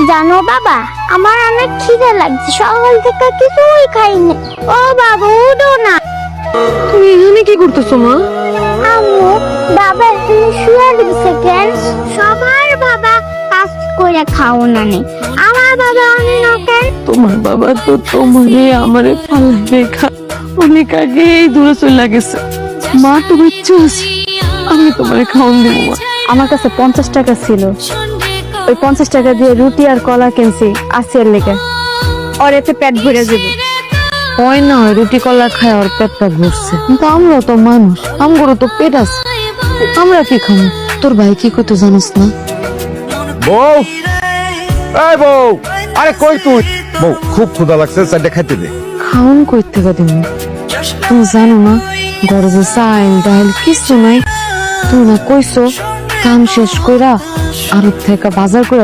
জানো বাবা, আমার অনেক খিদে লাগছে, সকাল থেকে কিছুই খাইনি। ও বাবা উঠো না। তুমি এখানে কি করতেছো মা? আম্মু, বাবা তুমি শুয়ে দিছে কেন? সবার বাবা কাজ করে খাও না নে, আমার বাবা অন্য কেন? তোমার বাবা তো তোমারে আমারে ফালাই রেখা অনেক আগে দূরে চলে গেছে। মা তুমি ইচ্ছে আছে আমি তোমারে খাওয়ান দিব মা। আমার কাছে 50 টাকা ছিল, ওই 50 টাকা দিয়ে রুটি আর কলা কিনছি আসিয়ার লেগে। ওর এতে পেট ভরে যাবে। হয় না, রুটি কলা খায় ওর পেটটা ভরছে, কিন্তু আমরা তো মানুষ, আমগরও তো পেট আছে, আমরা কি খাবো? তোর ভাই কি করতে জানিস না? বউ, এই বউ, আরে কই তুই? বউ খুব ক্ষুধা লাগছে, চারটে খাইতে দে। খাওন কই থেকে দিব? তুমি জানো না ঘরে যে চাল ডাল কিছু নাই। তুমি না কইছো কাম শেষ কইরা আর থেকে বাজার করে